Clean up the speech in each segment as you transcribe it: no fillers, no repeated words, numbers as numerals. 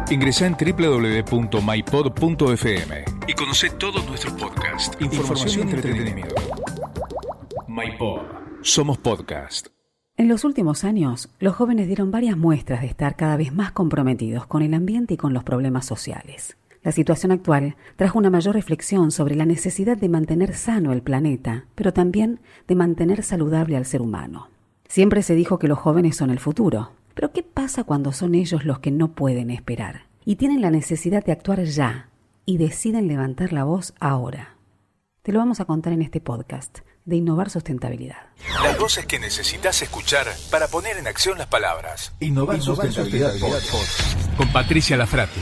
Ingresá en www.mypod.fm y conocé todos nuestros podcasts, información y entretenimiento. MyPod. Somos podcast. En los últimos años, los jóvenes dieron varias muestras de estar cada vez más comprometidos con el ambiente y con los problemas sociales. La situación actual trajo una mayor reflexión sobre la necesidad de mantener sano el planeta, pero también de mantener saludable al ser humano. Siempre se dijo que los jóvenes son el futuro, pero ¿qué pasa cuando son ellos los que no pueden esperar y tienen la necesidad de actuar ya y deciden levantar la voz ahora? Te lo vamos a contar en este podcast de Innovar Sustentabilidad. Las voces que necesitas escuchar para poner en acción las palabras. Innovar Sustentabilidad Podcast. Con Patricia Lafrati.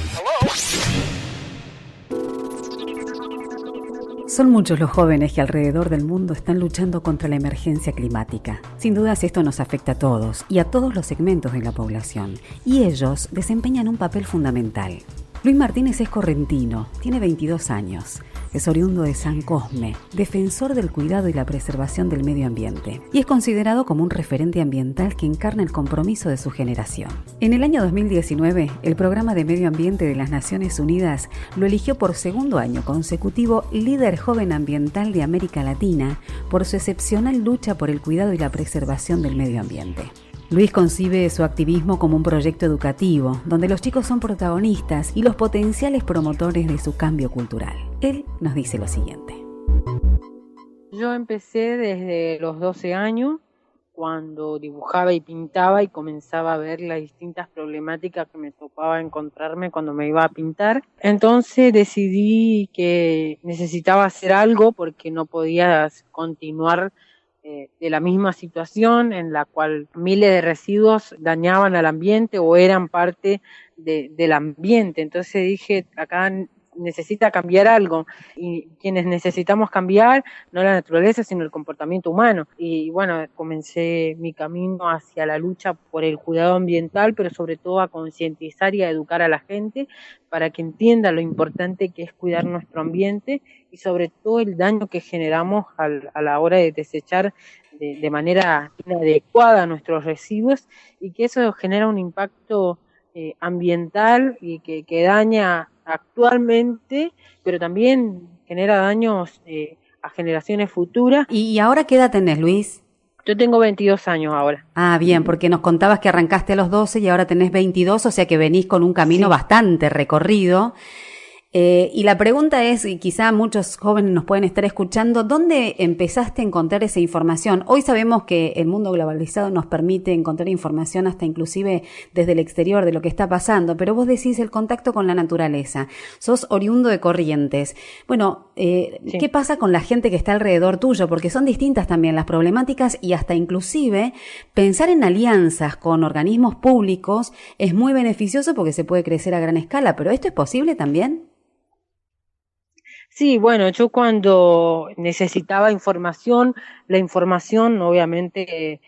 Son muchos los jóvenes que alrededor del mundo están luchando contra la emergencia climática. Sin dudas esto nos afecta a todos y a todos los segmentos de la población, y ellos desempeñan un papel fundamental. Luis Martínez es correntino, tiene 22 años. Es oriundo de San Cosme, defensor del cuidado y la preservación del medio ambiente, y es considerado como un referente ambiental que encarna el compromiso de su generación. En el año 2019, el Programa de Medio Ambiente de las Naciones Unidas lo eligió por segundo año consecutivo líder joven ambiental de América Latina por su excepcional lucha por el cuidado y la preservación del medio ambiente. Luis concibe su activismo como un proyecto educativo, donde los chicos son protagonistas y los potenciales promotores de su cambio cultural. Él nos dice lo siguiente. Yo empecé desde los 12 años, cuando dibujaba y pintaba y comenzaba a ver las distintas problemáticas que me tocaba encontrarme cuando me iba a pintar. Entonces decidí que necesitaba hacer algo porque no podía continuar de la misma situación en la cual miles de residuos dañaban al ambiente o eran parte del ambiente. Entonces dije, acá necesita cambiar algo, y quienes necesitamos cambiar no la naturaleza sino el comportamiento humano. Y bueno, comencé mi camino hacia la lucha por el cuidado ambiental, pero sobre todo a concientizar y a educar a la gente para que entienda lo importante que es cuidar nuestro ambiente y sobre todo el daño que generamos a la hora de desechar de manera inadecuada nuestros residuos, y que eso genera un impacto ambiental y que daña actualmente, pero también genera daños a generaciones futuras. ¿Y ahora qué edad tenés, Luis? Yo tengo 22 años ahora. Ah, bien, porque nos contabas que arrancaste a los 12 y ahora tenés 22, o sea que venís con un camino bastante recorrido. Y la pregunta es, y quizá muchos jóvenes nos pueden estar escuchando, ¿dónde empezaste a encontrar esa información? Hoy sabemos que el mundo globalizado nos permite encontrar información hasta inclusive desde el exterior de lo que está pasando, pero vos decís el contacto con la naturaleza. Sos oriundo de Corrientes. Bueno, Sí. ¿Qué pasa con la gente que está alrededor tuyo? Porque son distintas también las problemáticas, y hasta inclusive pensar en alianzas con organismos públicos es muy beneficioso porque se puede crecer a gran escala, pero ¿esto es posible también? Sí, bueno, yo cuando necesitaba información, la información obviamente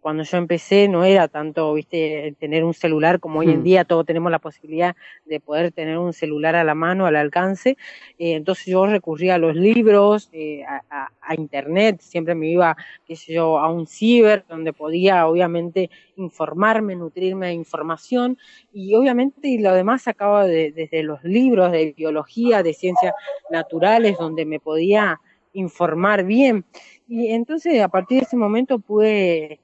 cuando yo empecé no era tanto, viste, tener un celular como hoy en día, todos tenemos la posibilidad de poder tener un celular a la mano, al alcance. Entonces yo recurría a los libros, a internet, siempre me iba, qué sé yo, a un ciber donde podía obviamente informarme, nutrirme de información, y obviamente y lo demás sacaba desde los libros de biología, de ciencias naturales, donde me podía informar bien. Y entonces a partir de ese momento pude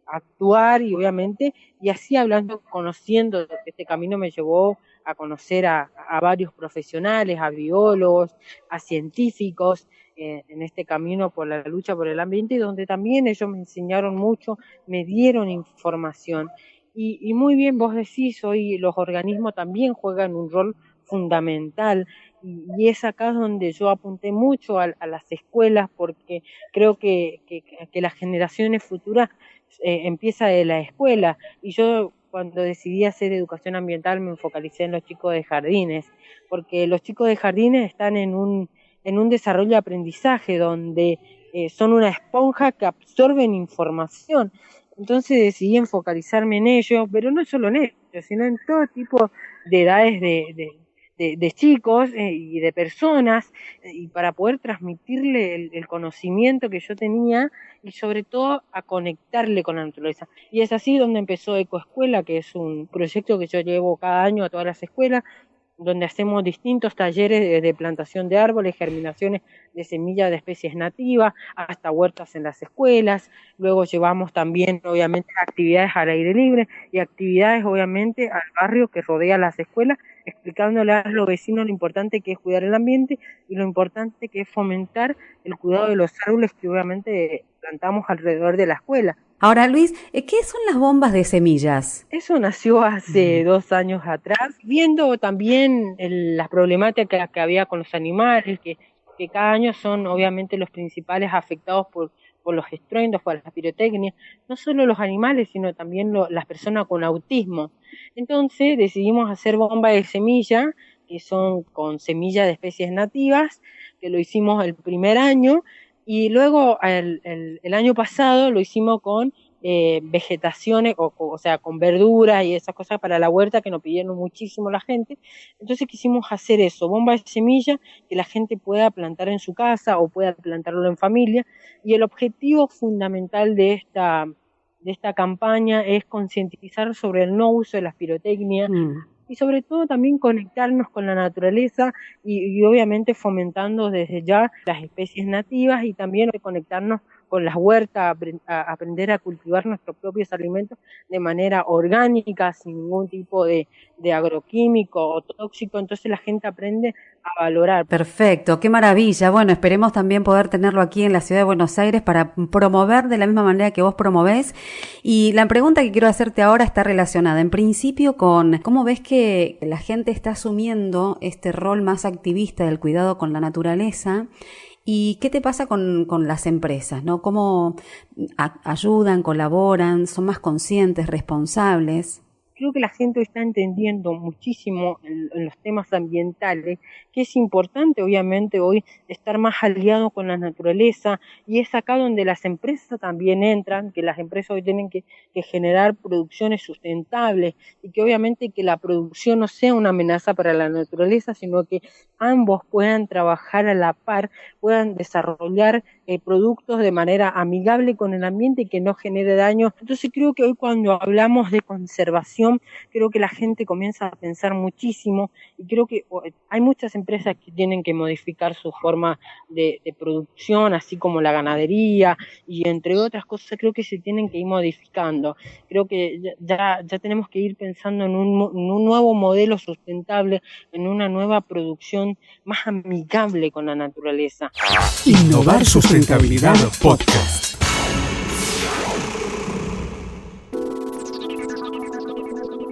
actuar, y obviamente, y así hablando, conociendo, este camino me llevó a conocer a varios profesionales, a biólogos, a científicos, en este camino por la lucha por el ambiente, donde también ellos me enseñaron mucho, me dieron información. Y muy bien vos decís, hoy los organismos también juegan un rol fundamental, y es acá donde yo apunté mucho a las escuelas, porque creo que las generaciones futuras empieza de la escuela, y yo cuando decidí hacer educación ambiental me focalicé en los chicos de jardines, porque los chicos de jardines están en un desarrollo de aprendizaje donde son una esponja que absorben información. Entonces decidí focalizarme en ellos, pero no solo en ellos, sino en todo tipo de edades de chicos y de personas, y para poder transmitirle el conocimiento que yo tenía y sobre todo a conectarle con la naturaleza. Y es así donde empezó Ecoescuela, que es un proyecto que yo llevo cada año a todas las escuelas, donde hacemos distintos talleres de plantación de árboles, germinaciones de semillas de especies nativas, hasta huertas en las escuelas. Luego llevamos también, obviamente, actividades al aire libre y actividades, obviamente, al barrio que rodea las escuelas, explicándole a los vecinos lo importante que es cuidar el ambiente y lo importante que es fomentar el cuidado de los árboles que, obviamente, plantamos alrededor de la escuela. Ahora, Luis, ¿qué son las bombas de semillas? Eso nació hace 2 años atrás, viendo también las problemáticas que había con los animales, que cada año son obviamente los principales afectados por los estruendos, por la pirotecnia, no solo los animales, sino también las personas con autismo. Entonces decidimos hacer bombas de semilla, que son con semillas de especies nativas, que lo hicimos el primer año, y luego el año pasado lo hicimos con vegetaciones, o sea, con verduras y esas cosas para la huerta que nos pidieron muchísimo la gente. Entonces quisimos hacer eso, bombas de semilla que la gente pueda plantar en su casa o pueda plantarlo en familia. Y el objetivo fundamental de esta campaña es concientizar sobre el no uso de las pirotecnias, y sobre todo también conectarnos con la naturaleza y obviamente fomentando desde ya las especies nativas y también conectarnos con las huertas, aprender a cultivar nuestros propios alimentos de manera orgánica, sin ningún tipo de agroquímico o tóxico. Entonces la gente aprende a valorar. Perfecto, qué maravilla. Bueno, esperemos también poder tenerlo aquí en la ciudad de Buenos Aires para promover de la misma manera que vos promovés. Y la pregunta que quiero hacerte ahora está relacionada en principio con cómo ves que la gente está asumiendo este rol más activista del cuidado con la naturaleza. ¿Y qué te pasa con las empresas, ¿no? ¿Cómo ayudan, colaboran, son más conscientes, responsables? Creo que la gente está entendiendo muchísimo en los temas ambientales, que es importante obviamente hoy estar más aliado con la naturaleza, y es acá donde las empresas también entran, que las empresas hoy tienen que generar producciones sustentables y que obviamente que la producción no sea una amenaza para la naturaleza, sino que ambos puedan trabajar a la par, puedan desarrollar productos de manera amigable con el ambiente y que no genere daño. Entonces creo que hoy cuando hablamos de conservación, creo que la gente comienza a pensar muchísimo, y creo que hay muchas empresas que tienen que modificar su forma de producción, así como la ganadería y entre otras cosas. Creo que se tienen que ir modificando. Creo que ya tenemos que ir pensando en un nuevo modelo sustentable, en una nueva producción más amigable con la naturaleza. Innovar Sustentabilidad Podcast.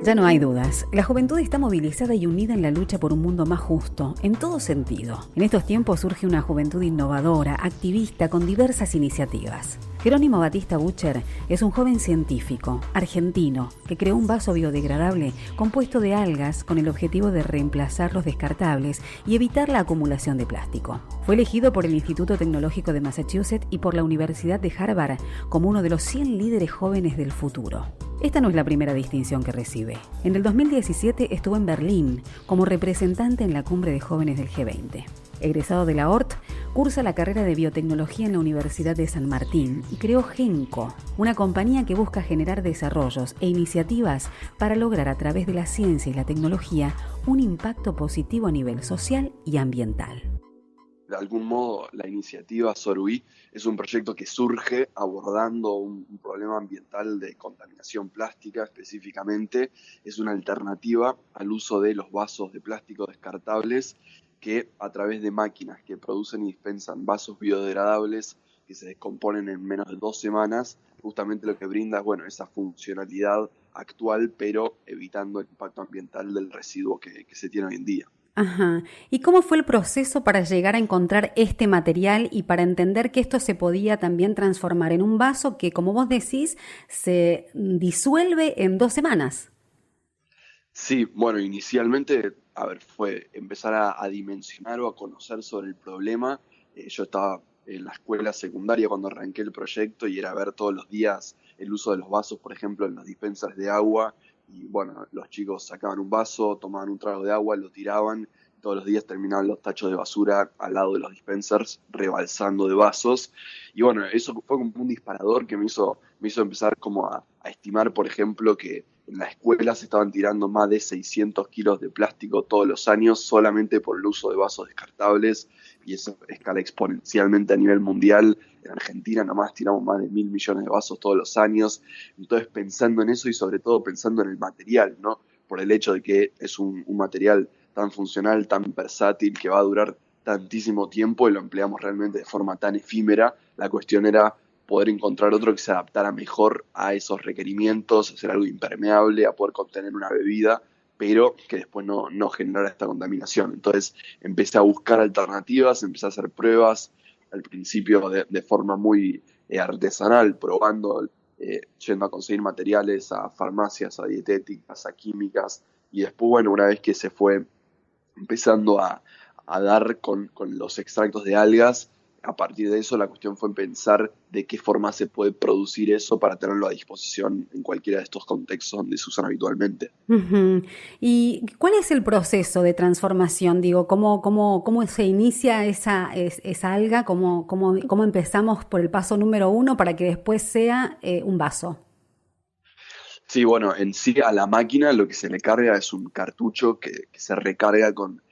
Ya no hay dudas, la juventud está movilizada y unida en la lucha por un mundo más justo, en todo sentido. En estos tiempos surge una juventud innovadora, activista, con diversas iniciativas. Jerónimo Batista Bucher es un joven científico, argentino, que creó un vaso biodegradable compuesto de algas con el objetivo de reemplazar los descartables y evitar la acumulación de plástico. Fue elegido por el Instituto Tecnológico de Massachusetts y por la Universidad de Harvard como uno de los 100 líderes jóvenes del futuro. Esta no es la primera distinción que recibe. En el 2017 estuvo en Berlín como representante en la cumbre de jóvenes del G20. Egresado de la ORT, cursa la carrera de biotecnología en la Universidad de San Martín y creó Genco, una compañía que busca generar desarrollos e iniciativas para lograr a través de la ciencia y la tecnología un impacto positivo a nivel social y ambiental. De algún modo, la iniciativa Sorui es un proyecto que surge abordando un problema ambiental de contaminación plástica específicamente. Es una alternativa al uso de los vasos de plástico descartables que a través de máquinas que producen y dispensan vasos biodegradables que se descomponen en menos de 2 semanas, justamente lo que brinda es esa funcionalidad actual, pero evitando el impacto ambiental del residuo que se tiene hoy en día. Ajá. ¿Y cómo fue el proceso para llegar a encontrar este material y para entender que esto se podía también transformar en un vaso que, como vos decís, se disuelve en 2 semanas? Sí, inicialmente, fue empezar a dimensionar o a conocer sobre el problema. Yo estaba en la escuela secundaria cuando arranqué el proyecto y era ver todos los días el uso de los vasos, por ejemplo, en los dispensers de agua, y bueno, los chicos sacaban un vaso, tomaban un trago de agua, lo tiraban, todos los días terminaban los tachos de basura al lado de los dispensers, rebalsando de vasos. Y bueno, eso fue como un disparador que me hizo empezar como a estimar, por ejemplo, que en la escuela se estaban tirando más de 600 kilos de plástico todos los años solamente por el uso de vasos descartables, y eso escala exponencialmente a nivel mundial. En Argentina nomás tiramos más de 1.000 millones de vasos todos los años. Entonces, pensando en eso y sobre todo pensando en el material, ¿no? Por el hecho de que es un material tan funcional, tan versátil, que va a durar tantísimo tiempo y lo empleamos realmente de forma tan efímera. La cuestión era poder encontrar otro que se adaptara mejor a esos requerimientos, hacer algo impermeable, a poder contener una bebida, pero que después no generara esta contaminación. Entonces empecé a buscar alternativas, empecé a hacer pruebas, al principio de forma muy artesanal, probando, yendo a conseguir materiales a farmacias, a dietéticas, a químicas, y después, bueno, una vez que se fue empezando a dar con los extractos de algas, a partir de eso la cuestión fue pensar de qué forma se puede producir eso para tenerlo a disposición en cualquiera de estos contextos donde se usan habitualmente. Ujú. ¿Y cuál es el proceso de transformación? Digo, ¿cómo se inicia esa alga? ¿Cómo empezamos por el paso número 1 para que después sea un vaso? Sí, bueno, en sí a la máquina lo que se le carga es un cartucho que se recarga con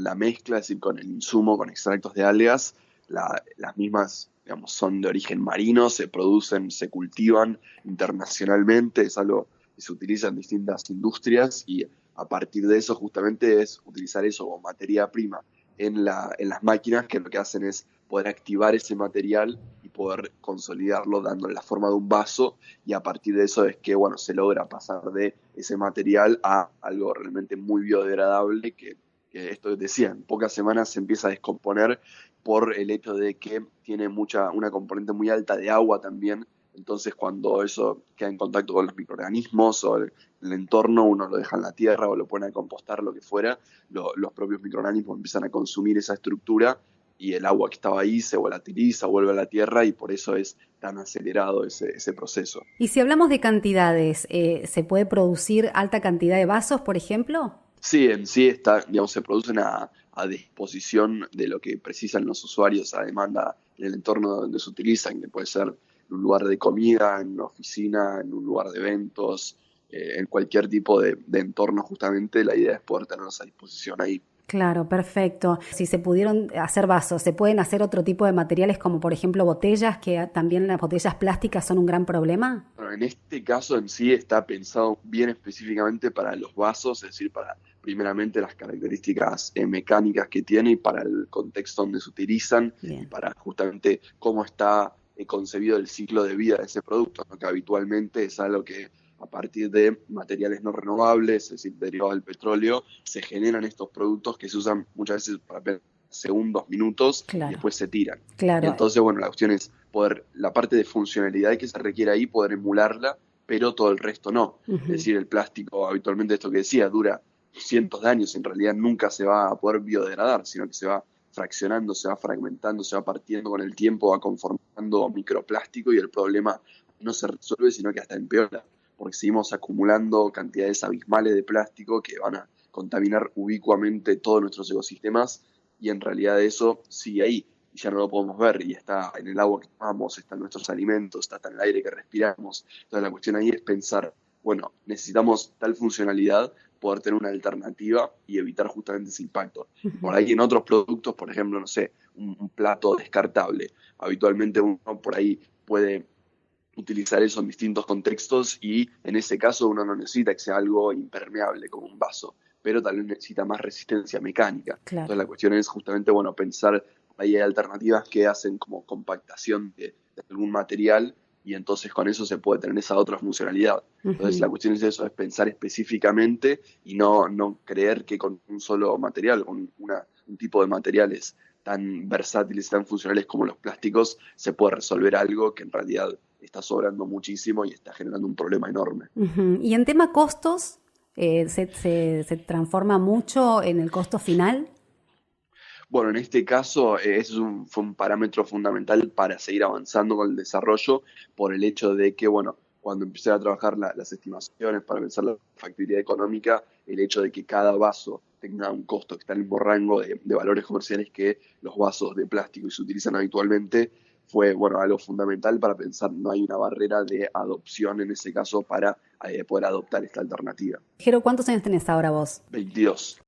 la mezcla, es decir, con el insumo, con extractos de algas. Las mismas, digamos, son de origen marino, se producen, se cultivan internacionalmente, es algo que se utiliza en distintas industrias, y a partir de eso justamente es utilizar eso como materia prima en las máquinas, que lo que hacen es poder activar ese material y poder consolidarlo dándole la forma de un vaso, y a partir de eso es que, bueno, se logra pasar de ese material a algo realmente muy biodegradable que esto que decía, en pocas semanas se empieza a descomponer por el hecho de que tiene una componente muy alta de agua también. Entonces, cuando eso queda en contacto con los microorganismos o el entorno, uno lo deja en la tierra o lo pone a compostar, lo que fuera, los propios microorganismos empiezan a consumir esa estructura, y el agua que estaba ahí se volatiliza, vuelve a la tierra, y por eso es tan acelerado ese proceso. Y si hablamos de cantidades, ¿se puede producir alta cantidad de vasos, por ejemplo? Sí, en sí está, digamos, se producen a disposición de lo que precisan los usuarios a demanda en el entorno donde se utilizan, que puede ser en un lugar de comida, en una oficina, en un lugar de eventos, en cualquier tipo de entorno. Justamente la idea es poder tenerlos a disposición ahí. Claro, perfecto. Si se pudieron hacer vasos, ¿se pueden hacer otro tipo de materiales como por ejemplo botellas, que también las botellas plásticas son un gran problema? Bueno, en este caso en sí está pensado bien específicamente para los vasos, es decir, para primeramente las características mecánicas que tiene y para el contexto donde se utilizan, y Bien. para justamente cómo está concebido el ciclo de vida de ese producto, ¿no? Que habitualmente es algo que a partir de materiales no renovables, es decir, derivados del petróleo, se generan estos productos que se usan muchas veces para apenas segundos, minutos, y Claro, después se tiran. Y claro. entonces, bueno, la cuestión es poder, la parte de funcionalidad que se requiere ahí, poder emularla, pero todo el resto no. Es Ujú. decir, el plástico habitualmente, esto que decía, dura cientos de años, en realidad nunca se va a poder biodegradar, sino que se va fraccionando, se va fragmentando, se va partiendo con el tiempo, va conformando microplástico, y el problema no se resuelve, sino que hasta empeora, porque seguimos acumulando cantidades abismales de plástico que van a contaminar ubicuamente todos nuestros ecosistemas, y en realidad eso sigue ahí y ya no lo podemos ver, y está en el agua que tomamos, está en nuestros alimentos, está en el aire que respiramos. Entonces la cuestión ahí es pensar, bueno, necesitamos tal funcionalidad, poder tener una alternativa y evitar justamente ese impacto. Y por Ujú. ahí en otros productos, por ejemplo, no sé, un plato descartable, habitualmente uno por ahí puede utilizar eso en distintos contextos, y en ese caso uno no necesita que sea algo impermeable como un vaso, pero tal vez necesita más resistencia mecánica. Entonces Claro. la cuestión es justamente, bueno, pensar, ahí hay alternativas que hacen como compactación de algún material, y entonces con eso se puede tener esa otra funcionalidad. Entonces la Ujú. cuestión es eso, es pensar específicamente y no creer que con un solo material, con un tipo de materiales tan versátiles y tan funcionales como los plásticos, se puede resolver algo que en realidad está sobrando muchísimo y está generando un problema enorme. Ujú. Y en tema costos, ¿se transforma mucho en el costo final? Bueno, en este caso, ese fue un parámetro fundamental para seguir avanzando con el desarrollo, por el hecho de que, bueno, cuando empecé a trabajar las estimaciones para pensar la factibilidad económica, el hecho de que cada vaso tenga un costo que está en el mismo rango de valores comerciales que los vasos de plástico y se utilizan habitualmente, fue algo fundamental para pensar, no hay una barrera de adopción en ese caso para poder adoptar esta alternativa. Jero, ¿cuántos años tenés ahora vos? 22.